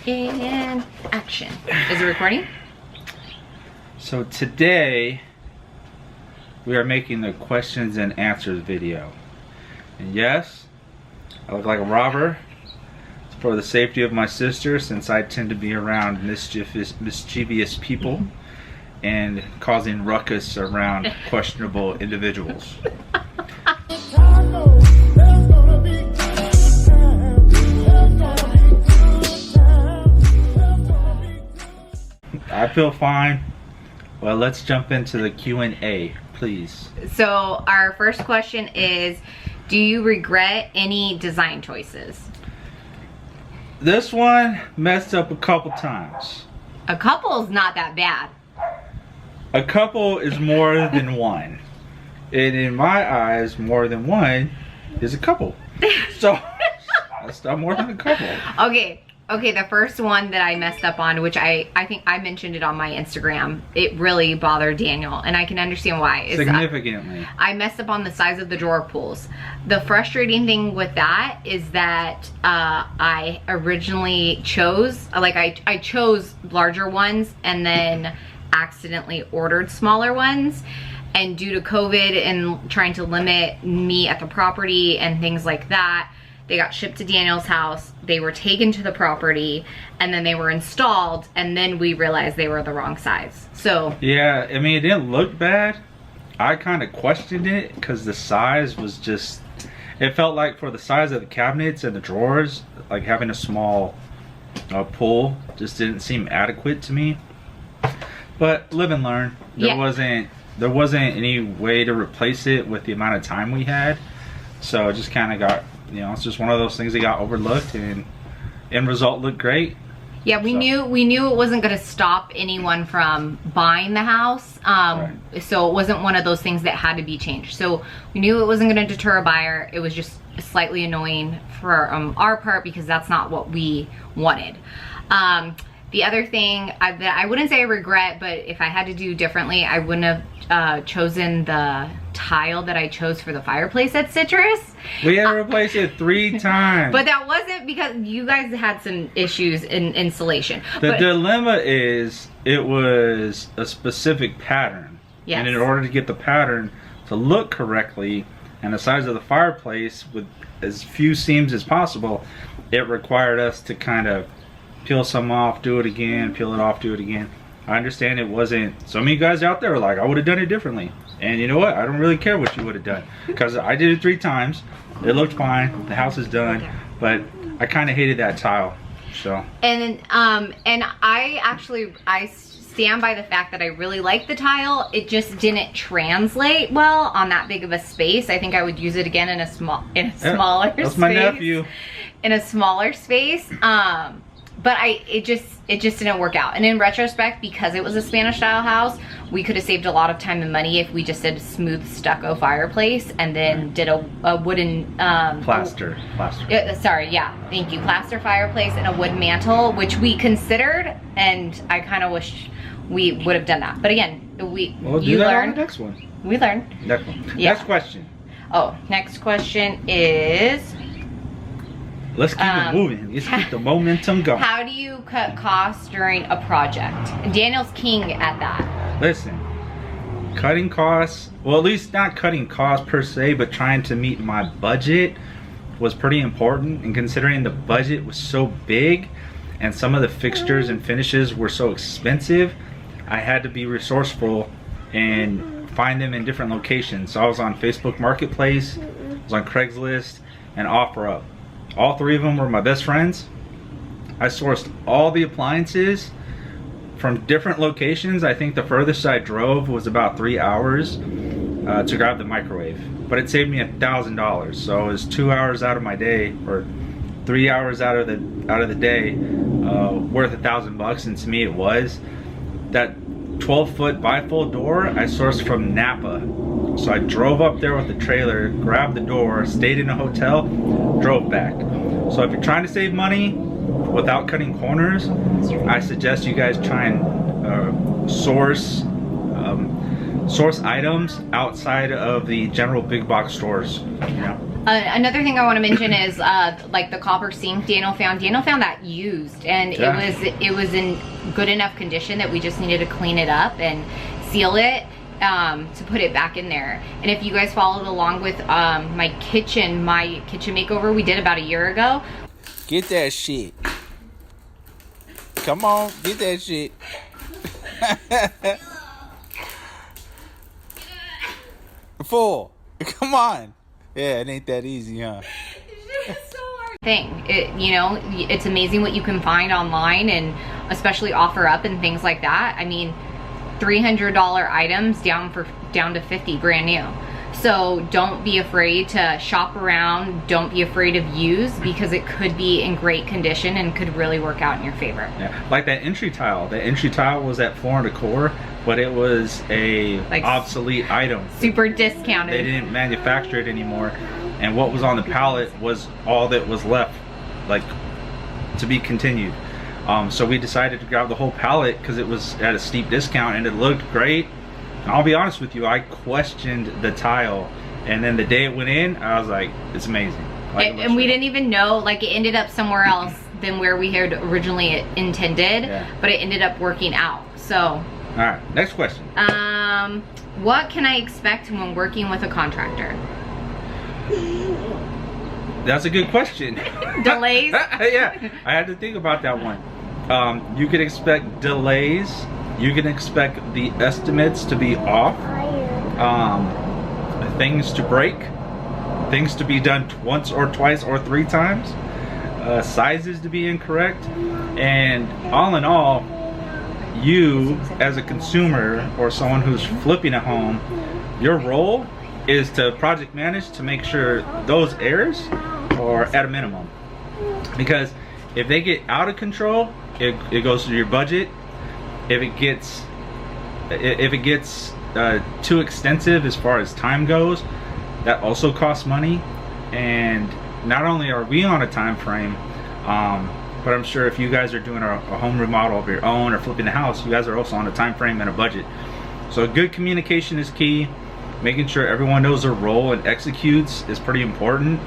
And action. Is it recording? So today we are making the questions and answers video. And yes, I look like a robber. It's for the safety of my sister, since I tend to be around mischievous people and causing ruckus around questionable individuals. I feel fine. Well, let's jump into the Q&A, please. So our first question is, do you regret any design choices? This one messed up a couple times. A couple is not that bad. A couple is more than one. And in my eyes, more than one is a couple. So, that's not more than a couple. Okay, the first one that I messed up on, which I think I mentioned it on my Instagram, it really bothered Daniel, and I can understand why. Significantly. I messed up on the size of the drawer pulls. The frustrating thing with that is that I originally chose, I chose larger ones and then accidentally ordered smaller ones. And due to COVID and trying to limit me at the property and things like that, they got shipped to Daniel's house, they were taken to the property, and then they were installed, and then we realized they were the wrong size. So yeah, I mean, it didn't look bad. I kind of questioned it because the size was just, it felt like for the size of the cabinets and the drawers, like having a small pull just didn't seem adequate to me. But live and learn. There wasn't any way to replace it with the amount of time we had, so it just kind of got, you know, it's just one of those things that got overlooked, and end result looked great. Yeah, we knew it wasn't going to stop anyone from buying the house. Right. So it wasn't one of those things that had to be changed. So we knew it wasn't going to deter a buyer. It was just slightly annoying for our part because that's not what we wanted. The other thing that I wouldn't say I regret, but if I had to do differently, I wouldn't have chosen the tile that I chose for the fireplace at Citrus. We had to replace it 3 times. But that wasn't because you guys had some issues in installation. The dilemma is it was a specific pattern. Yes. And in order to get the pattern to look correctly and the size of the fireplace with as few seams as possible, it required us to kind of peel some off, do it again, peel it off, do it again. I understand it wasn't, some of you guys out there are like, I would have done it differently. And you know what? I don't really care what you would have done, because I did it 3 times. It looked fine. The house is done, but I kind of hated that tile. So. And I stand by the fact that I really like the tile. It just didn't translate well on that big of a space. I think I would use it again in a smaller space. That's my nephew. In a smaller space. But it just didn't work out. And in retrospect, because it was a Spanish style house, we could have saved a lot of time and money if we just did a smooth stucco fireplace and then did a wooden plaster. Sorry, yeah, thank you. Plaster fireplace and a wood mantle, which we considered, and I kind of wish we would have done that. But again, we'll do that on the next one. We learned. Next one. Yeah. Next question. Oh, next question is, let's keep it moving. Let's keep the momentum going. how do you cut costs during a project? Daniel's king at that. Listen, cutting costs, well, at least not cutting costs per se, but trying to meet my budget was pretty important. And considering the budget was so big and some of the fixtures and finishes were so expensive, I had to be resourceful and find them in different locations. So I was on Facebook Marketplace, I was on Craigslist, and OfferUp. All 3 of them were my best friends. I sourced all the appliances from different locations. I think the furthest I drove was about 3 hours to grab the microwave, but it saved me $1,000. So it was 2 hours out of my day, or 3 hours out of the day, worth $1,000. And to me, it was. That 12-foot bifold door I sourced from Napa. So I drove up there with the trailer, grabbed the door, stayed in a hotel, drove back. So if you're trying to save money without cutting corners, I suggest you guys try and source items outside of the general big box stores. Yeah. Another thing I want to mention is like the copper sink Daniel found that used, and it was in good enough condition that we just needed to clean it up and seal it to put it back in there. And if you guys followed along with my kitchen makeover we did about a year ago. Get that shit. Come on, get that shit. Full. Come on. Yeah, it ain't that easy, huh? It's so hard. You know, it's amazing what you can find online, and especially offer up and things like that. I mean, $300 items down to 50 brand new. So don't be afraid to shop around. Don't be afraid of used, because it could be in great condition and could really work out in your favor. Yeah, like that entry tile. The entry tile was at Floor & Decor, but it was a like obsolete item. Super discounted. They didn't manufacture it anymore, and what was on the pallet was all that was left, like, to be continued. So we decided to grab the whole pallet because it was at a steep discount and it looked great. And I'll be honest with you, I questioned the tile, and then the day it went in, I was like, it's amazing. Like, and we didn't even know, like, it ended up somewhere else than where we had originally intended, but it ended up working out. So all right, next question. What can I expect when working with a contractor? That's a good question. Delays? Yeah, I had to think about that one. You can expect delays. You can expect the estimates to be off. Things to break. Things to be done once or twice or 3 times. Sizes to be incorrect. And all in all, you as a consumer or someone who's flipping a home, your role is to project manage to make sure those errors are at a minimum. Because if they get out of control, it goes through your budget. If it gets too extensive as far as time goes, that also costs money. And not only are we on a time frame, but I'm sure if you guys are doing a home remodel of your own or flipping the house, you guys are also on a time frame and a budget. So good communication is key. Making sure everyone knows their role and executes is pretty important.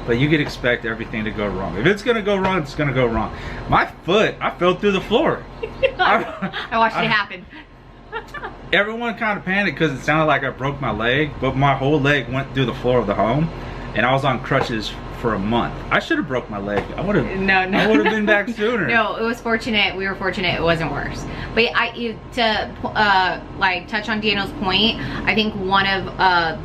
But you can expect everything to go wrong. If it's gonna go wrong, it's gonna go wrong. My foot, I fell through the floor. I watched it happen. Everyone kind of panicked because it sounded like I broke my leg, but my whole leg went through the floor of the home, and I was on crutches for a month. I should have broke my leg. I would have. I would have been back sooner. No, it was fortunate. We were fortunate. It wasn't worse. But like touch on Daniel's point, I think one of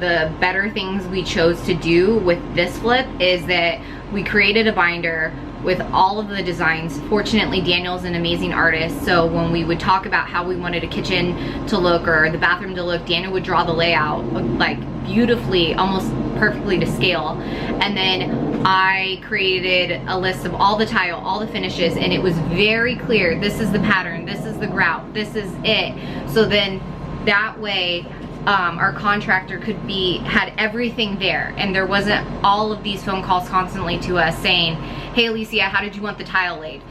the better things we chose to do with this flip is that we created a binder with all of the designs. Fortunately, Daniel's an amazing artist, so when we would talk about how we wanted a kitchen to look or the bathroom to look, Daniel would draw the layout like beautifully, almost perfectly to scale. And then I created a list of all the tile, all the finishes, and it was very clear, this is the pattern, this is the grout, this is it. So then that way, our contractor had everything there, and there wasn't all of these phone calls constantly to us saying, hey Alicia, how did you want the tile laid?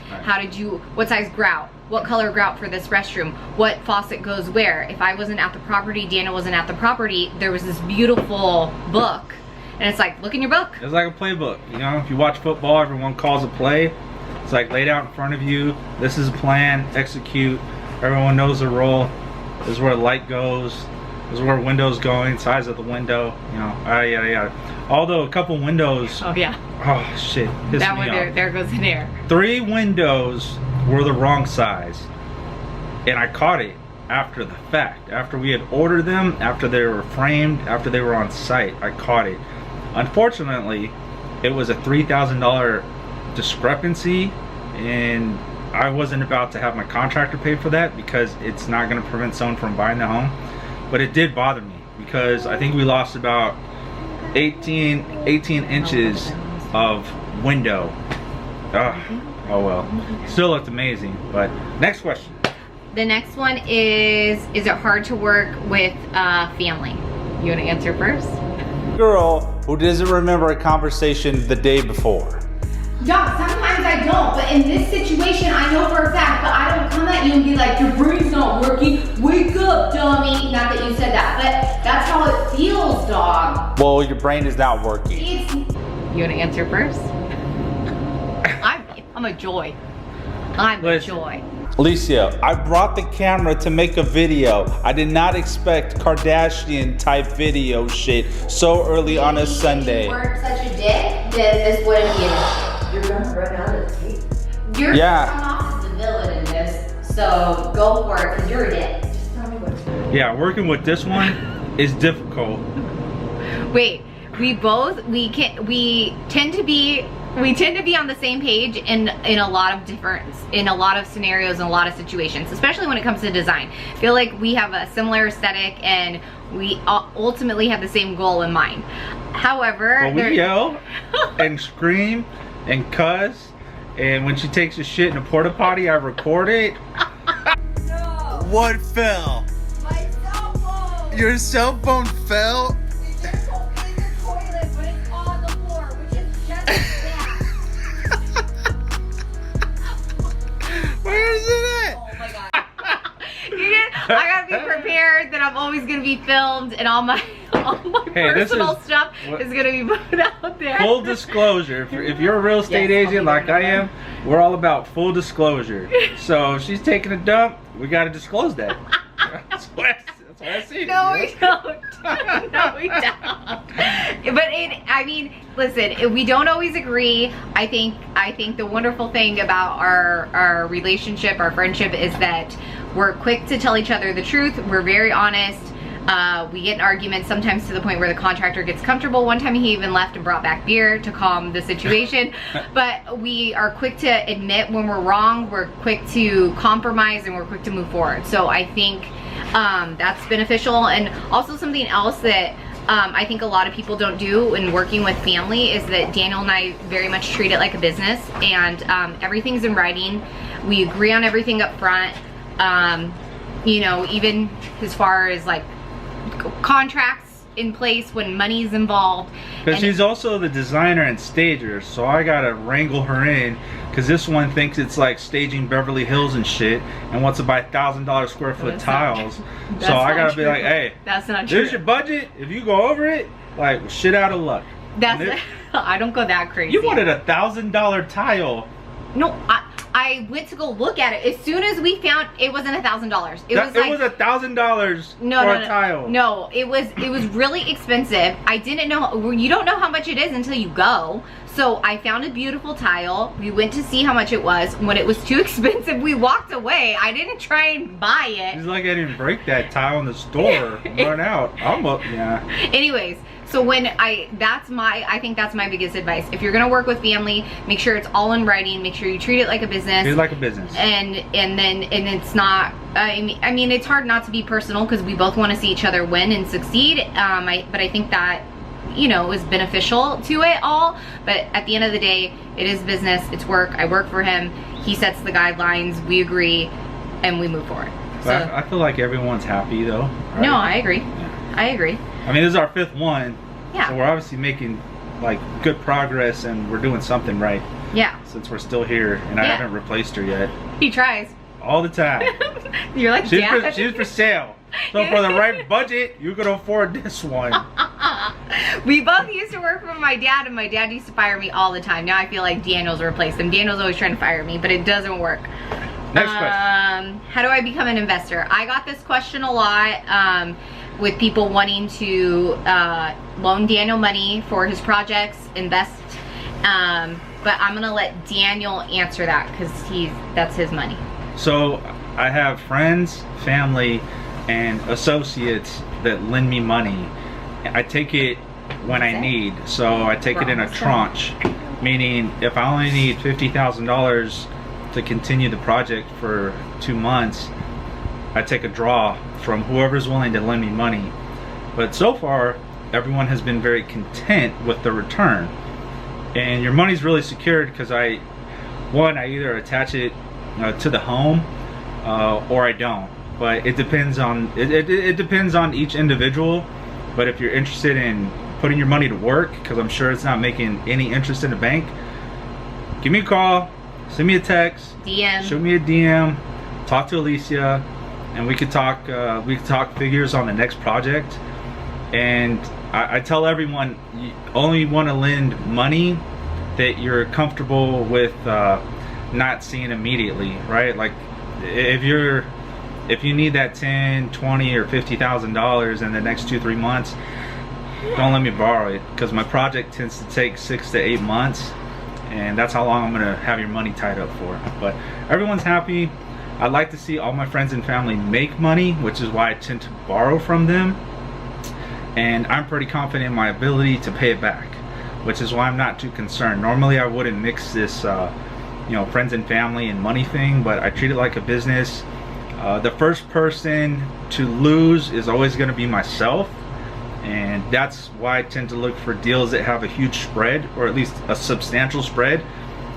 What size grout? What color grout for this restroom? What faucet goes where? If I wasn't at the property, Dana wasn't at the property, there was this beautiful book. And it's like, look in your book. It's like a playbook. You know, if you watch football, everyone calls a play. It's like laid out in front of you. This is a plan, execute. Everyone knows their role. This is where the light goes. This is where window's going, size of the window, you know, yada yada. Although a couple windows. Oh yeah. Oh shit. That one there goes in there. 3 windows were the wrong size, and I caught it after the fact. After we had ordered them, after they were framed, after they were on site, I caught it. Unfortunately, it was a $3,000 discrepancy, and I wasn't about to have my contractor pay for that because it's not going to prevent someone from buying the home. But it did bother me because I think we lost about 18 inches of window. Oh well, still looked amazing. But next question. The next one is it hard to work with family? You want to answer first? Girl who doesn't remember a conversation the day before. Dog, sometimes I don't, but in this situation, I know for a fact, but I don't come at you and be like, your brain's not working, wake up, dummy. Not that you said that, but that's how it feels, dog. Well, your brain is not working. You wanna answer first? I'm a joy. I'm a joy. Alicia, I brought the camera to make a video. I did not expect Kardashian type video shit so early on a Sunday. If you weren't such a dick, then this wouldn't be an issue. You're gonna run out of tape. You're coming off as the villain in this, so go for it, because you're a dick. Just tell me what to do. Yeah, working with this one is difficult. Wait, we tend to be on the same page in a lot of scenarios and a lot of situations, especially when it comes to design. I feel like we have a similar aesthetic and we ultimately have the same goal in mind. However, well, we yell and scream and cuss, and when she takes a shit in a porta potty, I record it. No! What fell? My cell phone! Your cell phone fell? It's just in the toilet, but it's on the floor, which is just that. Where is it at? Oh my god. I gotta be prepared that I'm always gonna be filmed and all my personal stuff is gonna be put out there. Full disclosure, if you're a real estate agent like I am, we're all about full disclosure. So if she's taking a dump, we gotta disclose that. That's what I see. No, we don't. No, we don't. But I mean, listen, we don't always agree. I think the wonderful thing about our relationship, our friendship, is that we're quick to tell each other the truth. We're very honest. We get in arguments sometimes to the point where the contractor gets comfortable. One time he even left and brought back beer to calm the situation. But we are quick to admit when we're wrong. We're quick to compromise and we're quick to move forward. So I think that's beneficial. And also something else that I think a lot of people don't do in working with family is that Daniel and I very much treat it like a business, and everything's in writing. We agree on everything up front. You know, even as far as like contracts in place when money's involved. Because she's also the designer and stager, so I gotta wrangle her in, because this one thinks it's like staging Beverly Hills and shit and wants to buy $1,000 square foot tiles. So I gotta be like, hey, that's not true. This is your budget. If you go over it, like, shit out of luck. I don't go that crazy. You wanted $1,000 tile. No, I went to go look at it. As soon as we found it wasn't $1,000. It was $1,000 for a tile. No, it was really expensive. I didn't know. You don't know how much it is until you go. So I found a beautiful tile. We went to see how much it was. When it was too expensive, we walked away. I didn't try and buy it. It's like I didn't break that tile in the store. Run out. Yeah. Anyways. So I think that's my biggest advice. If you're gonna work with family, make sure it's all in writing. Make sure you treat it like a business. Treat it like a business. And it's not. I mean, it's hard not to be personal because we both want to see each other win and succeed. But I think that, you know, is beneficial to it all. But at the end of the day, it is business. It's work. I work for him. He sets the guidelines. We agree, and we move forward. So I feel like everyone's happy though. Right? No, I agree. Yeah. I agree. I mean, this is our 5th one. Yeah. So we're obviously making like good progress and we're doing something right. Yeah. Since we're still here and I haven't replaced her yet. He tries. All the time. You're like, she's for sale. So for the right budget, you could afford this one. We both used to work for my dad, and my dad used to fire me all the time. Now I feel like Daniel's replaced him. Daniel's always trying to fire me, but it doesn't work. Next question. How do I become an investor? I got this question a lot with people wanting to loan Daniel money for his projects, invest. But I'm gonna let Daniel answer that because that's his money. So I have friends, family, and associates that lend me money. I take it when I need. So I take it in a tranche, meaning if I only need $50,000 to continue the project for 2 months, I take a draw from whoever's willing to lend me money. But so far, everyone has been very content with the return. And your money's really secured because I either attach it to the home or I don't. But it depends on it depends on each individual. But if you're interested in putting your money to work, because I'm sure it's not making any interest in the bank, give me a call, send me a text, DM. shoot me a DM, talk to Alicia, and we could talk figures on the next project. And I tell everyone, you only want to lend money that you're comfortable with not seeing immediately, right? Like if you need that 10, 20, or $50,000 in the next 2-3 months, don't let me borrow it, because my project tends to take 6 to 8 months, and that's how long I'm gonna have your money tied up for. But everyone's happy. I'd like to see all my friends and family make money, which is why I tend to borrow from them. And I'm pretty confident in my ability to pay it back, which is why I'm not too concerned. Normally I wouldn't mix this friends and family and money thing, but I treat it like a business. The first person to lose is always going to be myself, and that's why I tend to look for deals that have a huge spread, or at least a substantial spread,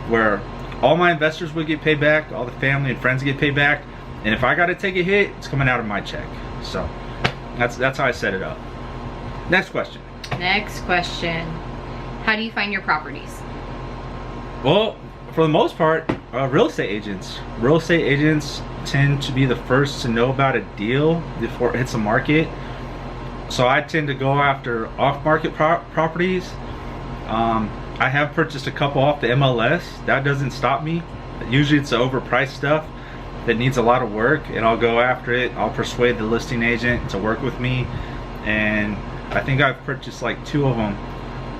where all my investors would get paid back, all the family and friends get paid back, and if I got to take a hit, it's coming out of my check. So that's how I set it up. Next question. Next question. How do you find your properties? Well, for the most part, real estate agents. Real estate agents tend to be the first to know about a deal before it hits the market. So I tend to go after off-market properties. I have purchased a couple off the MLS. That doesn't stop me. Usually it's the overpriced stuff that needs a lot of work, and I'll go after it. I'll persuade the listing agent to work with me, and I think I've purchased like 2 of them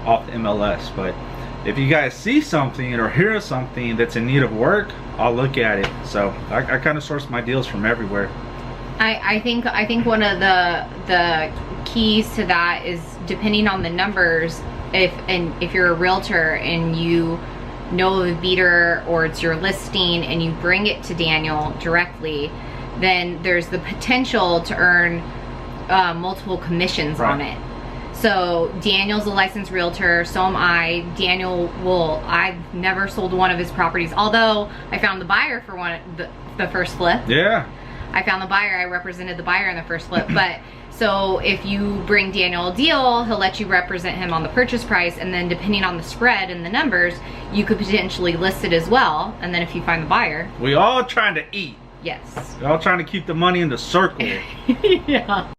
off the MLS. But if you guys see something or hear something that's in need of work, I'll look at it. So I kind of source my deals from everywhere. I think one of the keys to that is, depending on the numbers, if you're a realtor and you know the beater, or it's your listing and you bring it to Daniel directly, then there's the potential to earn multiple commissions on it. So Daniel's a licensed realtor, so am I. I've never sold one of his properties, although I found the buyer for the first flip. Yeah. I found the buyer, I represented the buyer in the first flip. But so if you bring Daniel a deal, he'll let you represent him on the purchase price, and then depending on the spread and the numbers, you could potentially list it as well. And then if you find the buyer. We all trying to eat. Yes. We're all trying to keep the money in the circle. Yeah.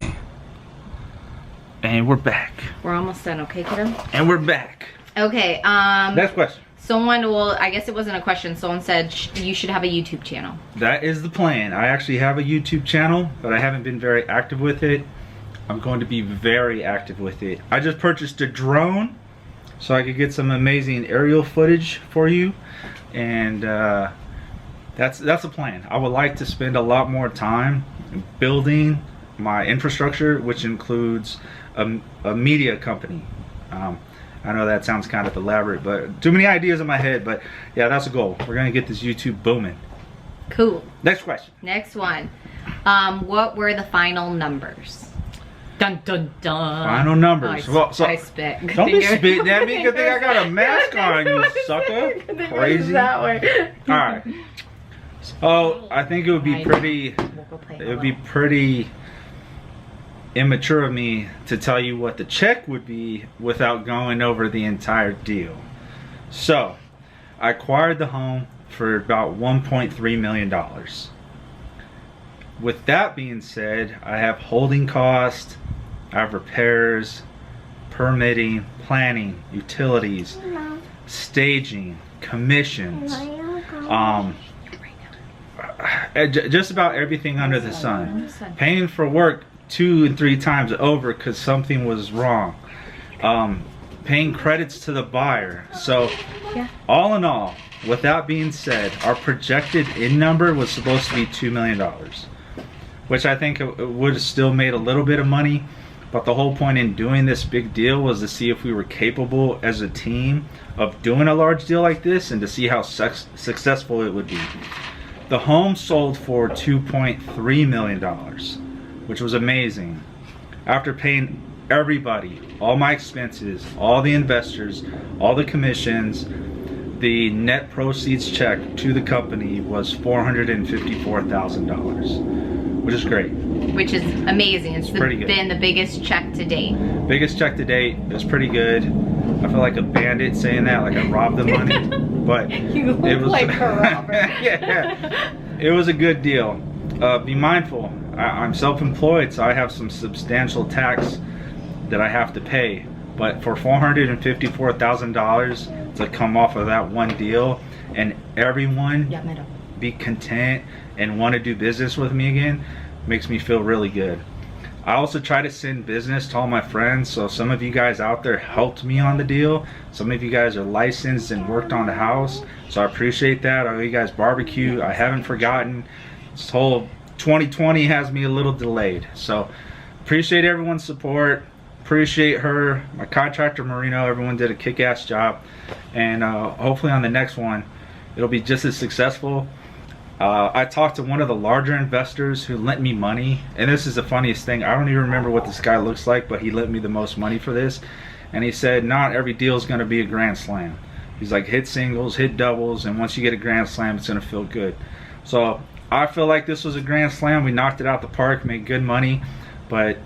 And we're back. We're almost done, okay, kiddo? And we're back. Okay, Next question. I guess it wasn't a question. Someone said you should have a YouTube channel. That is the plan. I actually have a YouTube channel, but I haven't been very active with it. I'm going to be very active with it. I just purchased a drone so I could get some amazing aerial footage for you, and that's the plan. I would like to spend a lot more time building my infrastructure, which includes a media company. I know that sounds kind of elaborate, but too many ideas in my head. But yeah, that's a goal. We're gonna get this YouTube booming. Cool. Next question. Next one. What were the final numbers? Dun dun dun. Final numbers. I spit. Good Don't be thing spitting at me. Good thing I got a mask on, you sucker. Crazy. That way. All right. So I think it would be pretty. It would be pretty immature of me to tell you what the check would be without going over the entire deal. So I acquired the home for about $1.3 million. With that being said, I have holding costs, I have repairs, permitting, planning, utilities, staging, commissions, just about everything under the sun. Paying for work 2 and 3 times over because something was wrong. Paying credits to the buyer. So all in all, with that being said, our projected in number was supposed to be $2 million, which I think it would have still made a little bit of money. But the whole point in doing this big deal was to see if we were capable as a team of doing a large deal like this, and to see how successful it would be. The home sold for $2.3 million, which was amazing. After paying everybody, all my expenses, all the investors, all the commissions, the net proceeds check to the company was $454,000, which is great. Which is amazing. It's pretty good. Been the biggest check to date. Biggest check to date. It was pretty good. I feel like a bandit saying that, like I robbed the money. But You look it was like a robber. yeah. It was a good deal. Be mindful. I'm self-employed, so I have some substantial tax that I have to pay. But for $454,000 to come off of that one deal, and everyone be content and want to do business with me again, makes me feel really good. I also try to send business to all my friends, so some of you guys out there helped me on the deal. Some of you guys are licensed and worked on the house, so I appreciate that. I owe you guys barbecue. I haven't forgotten. This whole 2020 has me a little delayed, so appreciate everyone's support. Appreciate her, my contractor Marino. Everyone did a kick-ass job, and hopefully on the next one it'll be just as successful. I talked to one of the larger investors who lent me money, and this is the funniest thing. I don't even remember what this guy looks like, but he lent me the most money for this, and he said not every deal is going to be a grand slam. He's like, hit singles, hit doubles, and once you get a grand slam, it's going to feel good. So I feel like this was a grand slam. We knocked it out the park, made good money, but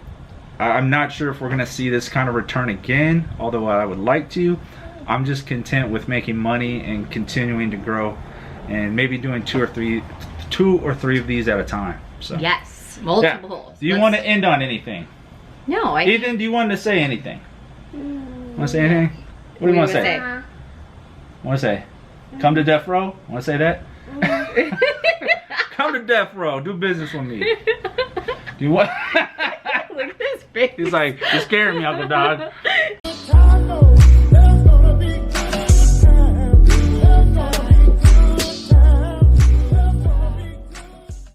I'm not sure if we're going to see this kind of return again, although I would like to. I'm just content with making money and continuing to grow, and maybe doing two or three of these at a time. So Yes, multiple. Yeah. Do you want to end on anything? No, Ethan, do you want to say anything? Want to say anything? What do you want to say? Want to say? Come to death row? Want to say that? Come to death row. Do business with me. Do you want? Look at his face. He's like, you're scaring me, Uncle Dog.